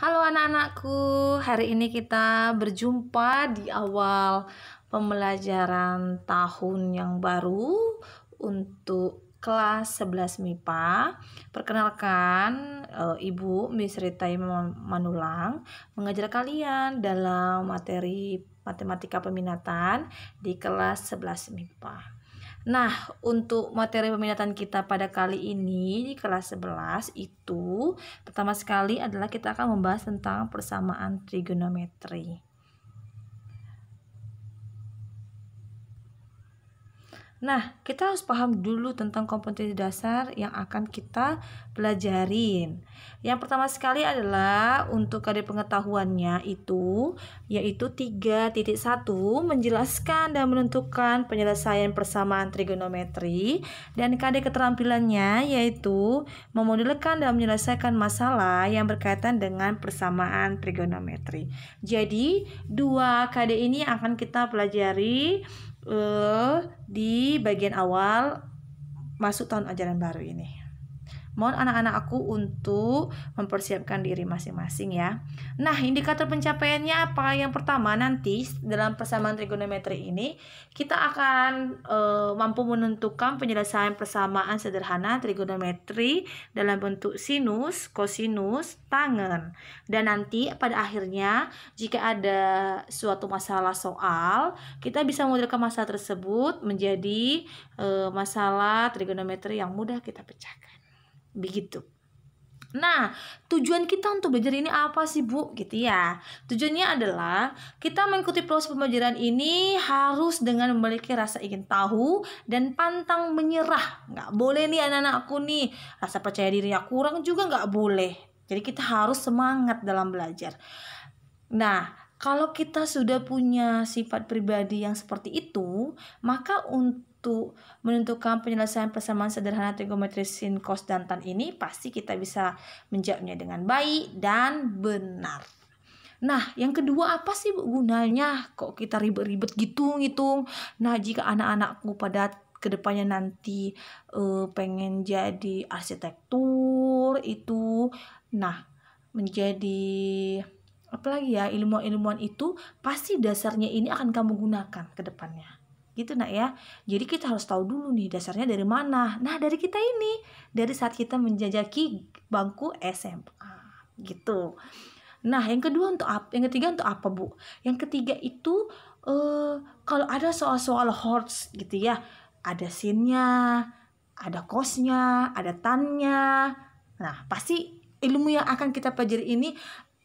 Halo anak-anakku, hari ini kita berjumpa di awal pembelajaran tahun yang baru untuk kelas 11 MIPA. Perkenalkan, Ibu Miss Rita Manulang mengajar kalian dalam materi matematika peminatan di kelas 11 MIPA. Nah, untuk materi peminatan kita pada kali ini di kelas 11 itu pertama sekali adalah kita akan membahas tentang persamaan trigonometri. Nah, kita harus paham dulu tentang kompetensi dasar yang akan kita pelajarin. Yang pertama sekali adalah untuk KD pengetahuannya yaitu 3.1 menjelaskan dan menentukan penyelesaian persamaan trigonometri, dan KD keterampilannya yaitu memodelkan dan menyelesaikan masalah yang berkaitan dengan persamaan trigonometri. Jadi, dua KD ini akan kita pelajari di bagian awal masuk tahun ajaran baru ini. Mohon anak-anak aku untuk mempersiapkan diri masing-masing ya. Nah, indikator pencapaiannya apa? Yang pertama, nanti dalam persamaan trigonometri ini kita akan mampu menentukan penyelesaian persamaan sederhana trigonometri dalam bentuk sinus, kosinus, tangen. Dan nanti pada akhirnya jika ada suatu masalah soal, kita bisa memodelkan masalah tersebut menjadi masalah trigonometri yang mudah kita pecahkan. Begitu. Nah, tujuan kita untuk belajar ini apa sih, Bu? Gitu ya. Tujuannya adalah kita mengikuti proses pembelajaran ini harus dengan memiliki rasa ingin tahu dan pantang menyerah. Nggak boleh nih anak-anakku nih, rasa percaya dirinya kurang juga nggak boleh. Jadi kita harus semangat dalam belajar. Nah, kalau kita sudah punya sifat pribadi yang seperti itu, maka untuk menentukan penyelesaian persamaan sederhana trigonometri sin, cos, dan tan ini pasti kita bisa menjawabnya dengan baik dan benar. Nah, yang kedua apa sih gunanya kok kita ribet-ribet gitu ngitung? Nah, jika anak-anakku pada kedepannya nanti pengen jadi arsitektur itu, nah menjadi apalagi ya ilmuwan-ilmuwan itu pasti dasarnya ini akan kamu gunakan ke depannya. Gitu nak ya. Jadi kita harus tahu dulu nih dasarnya dari mana. Nah, dari kita ini, dari saat kita menjajaki bangku SMA gitu. Nah, yang kedua untuk apa? Yang ketiga untuk apa, Bu? Yang ketiga itu kalau ada soal-soal horse gitu ya, ada sinnya, ada cosnya, ada tannya. Nah, pasti ilmu yang akan kita pelajari ini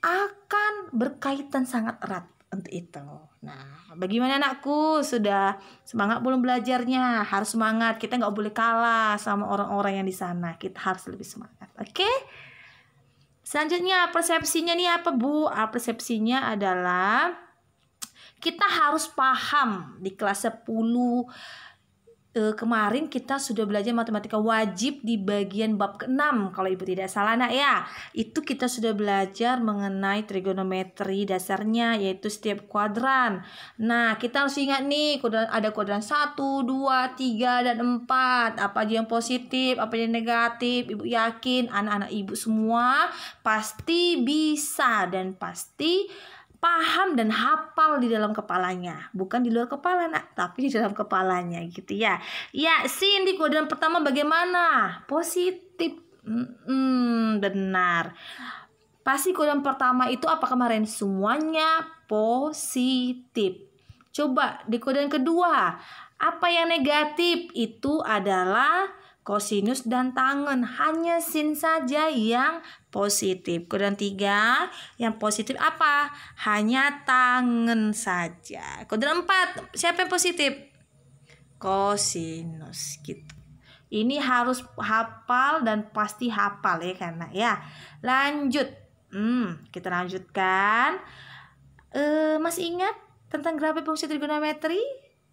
akan berkaitan sangat erat untuk itu. Nah, bagaimana anakku? Sudah semangat belum belajarnya? Harus semangat. Kita nggak boleh kalah sama orang-orang yang di sana. Kita harus lebih semangat. Oke? Selanjutnya persepsinya nih apa, Bu? Persepsinya adalah kita harus paham di kelas 10 kemarin kita sudah belajar matematika wajib di bagian bab ke-6 kalau Ibu tidak salah nak ya. Itu kita sudah belajar mengenai trigonometri dasarnya yaitu setiap kuadran. Nah, kita harus ingat nih ada kuadran 1, 2, 3 dan 4. Apa aja yang positif, apa yang negatif. Ibu yakin anak-anak Ibu semua pasti bisa dan pasti paham dan hafal di dalam kepalanya, bukan di luar kepala nak, tapi di dalam kepalanya gitu ya. Ya, sin di kuadran pertama bagaimana? Positif. Benar. Pasti kuadran pertama itu apa kemarin? Semuanya positif. Coba di kuadran kedua, apa yang negatif? Itu adalah kosinus dan tangen, hanya sin saja yang positif. Kuadran 3 yang positif apa? Hanya tangen saja. Kuadran 4 siapa yang positif? Kosinus gitu. Ini harus hafal dan pasti hafal ya karena ya. Lanjut. Kita lanjutkan. Masih ingat tentang grafik fungsi trigonometri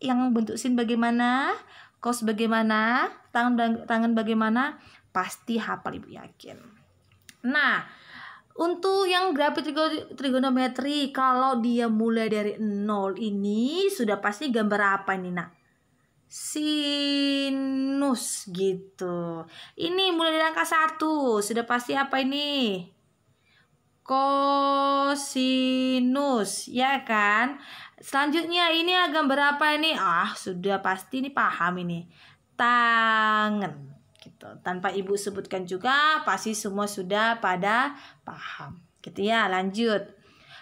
yang bentuk sin bagaimana? Cos bagaimana, tangan bagaimana, pasti hafal Ibu yakin. Nah, untuk yang grafik trigonometri kalau dia mulai dari 0 ini sudah pasti gambar apa ini nak? Sinus gitu. Ini mulai dari angka 1 sudah pasti apa ini? kosinus, ya kan? Selanjutnya ini gambar apa ini? Sudah pasti ini paham ini. Tangan. Gitu. Tanpa ibu sebutkan juga pasti semua sudah pada paham. Gitu ya, lanjut.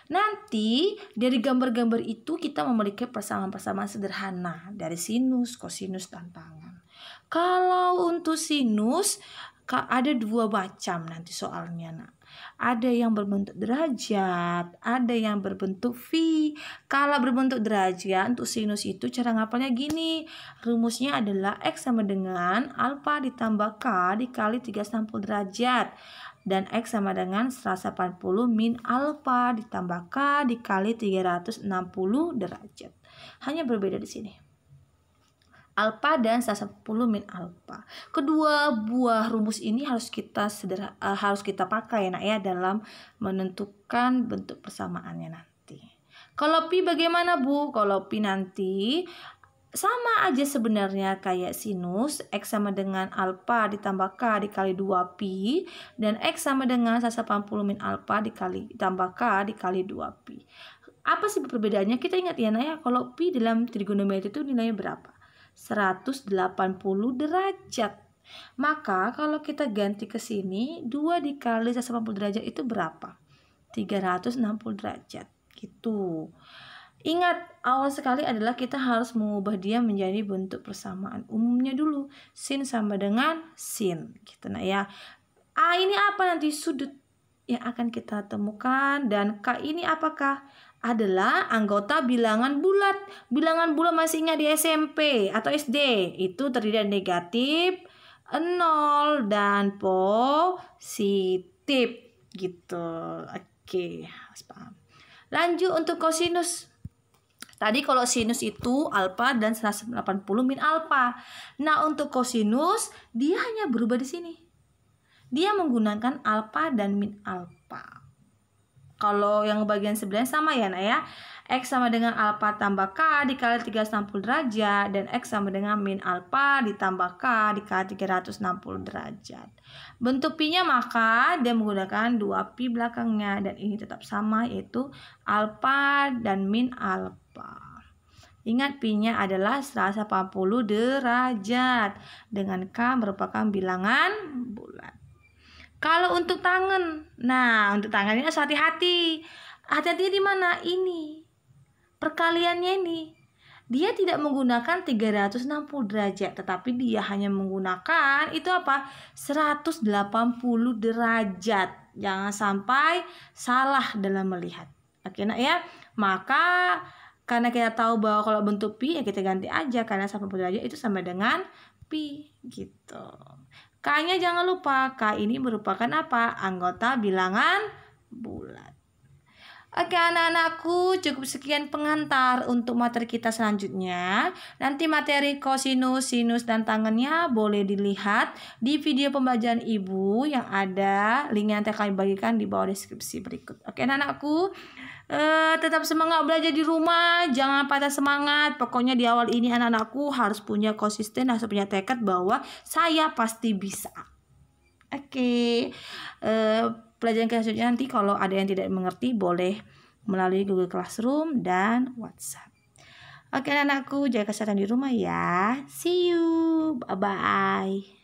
Nanti dari gambar-gambar itu kita memiliki persamaan-persamaan sederhana dari sinus, kosinus, dan tangan. Kalau untuk sinus ada dua macam nanti soalnya, nak. Ada yang berbentuk derajat, ada yang berbentuk V. Kalau berbentuk derajat untuk sinus itu cara ngapalnya gini. Rumusnya adalah X sama dengan alfa ditambah K dikali 360 derajat. Dan X sama dengan 180 min alfa ditambah K dikali 360 derajat. Hanya berbeda di sini. Alfa dan 180 min alfa. Kedua buah rumus ini harus kita pakai, nak, ya, dalam menentukan bentuk persamaannya nanti. Kalau pi bagaimana, Bu? Kalau pi nanti sama aja sebenarnya kayak sinus. X sama dengan alfa ditambah K dikali 2pi. Dan X sama dengan 180 min alfa ditambah K dikali 2pi. Apa sih perbedaannya? Kita ingat ya, nak, ya, kalau pi dalam trigonometri itu nilainya berapa? 180 derajat. Maka kalau kita ganti ke sini, 2 dikali 180 derajat itu berapa? 360 derajat. Gitu. Ingat, awal sekali adalah kita harus mengubah dia menjadi bentuk persamaan umumnya dulu. Sin sama dengan sin. Gitu, nah, ya. A ini apa nanti? Sudut yang akan kita temukan. Dan K ini apakah? Adalah anggota bilangan bulat. Bilangan bulat masih ingat di SMP atau SD. Itu terdiri dari negatif, 0, dan positif. Gitu. Oke, harus paham. Lanjut untuk kosinus. Tadi kalau sinus itu alfa dan 180 min alfa. Nah, untuk kosinus dia hanya berubah di sini. Dia menggunakan alfa dan min alfa. Kalau yang bagian sebelahnya sama ya, nak, ya. X sama dengan alfa tambah K dikali 360 derajat. Dan X sama dengan min alfa ditambah K dikali 360 derajat. Bentuk pi-nya maka dia menggunakan 2pi belakangnya. Dan ini tetap sama, yaitu alfa dan min alfa. Ingat, pi-nya adalah 180 derajat. Dengan K merupakan bilangan bulat. Kalau untuk tangan, nah, untuk tangan ini harus hati-hati. Hati-hati di mana? Ini. Perkaliannya ini. Dia tidak menggunakan 360 derajat, tetapi dia hanya menggunakan itu apa? 180 derajat. Jangan sampai salah dalam melihat. Oke, nak, ya. Maka karena kita tahu bahwa kalau bentuk pi ya kita ganti aja, karena 80 derajat itu sama dengan pi, gitu. K-nya jangan lupa, K ini merupakan apa? Anggota bilangan bulat. Oke, anak-anakku, cukup sekian pengantar untuk materi kita selanjutnya. Nanti materi kosinus, sinus, dan tangannya boleh dilihat di video pembelajaran Ibu yang ada linknya nanti kami bagikan di bawah deskripsi berikut. Oke, anak-anakku, tetap semangat belajar di rumah, jangan patah semangat. Pokoknya di awal ini anak-anakku harus punya konsisten, harus punya tekad bahwa saya pasti bisa. Oke. Pelajaran selanjutnya nanti kalau ada yang tidak mengerti boleh melalui Google Classroom dan WhatsApp. Oke, anak-anakku, jaga kesehatan di rumah ya. See you. Bye-bye.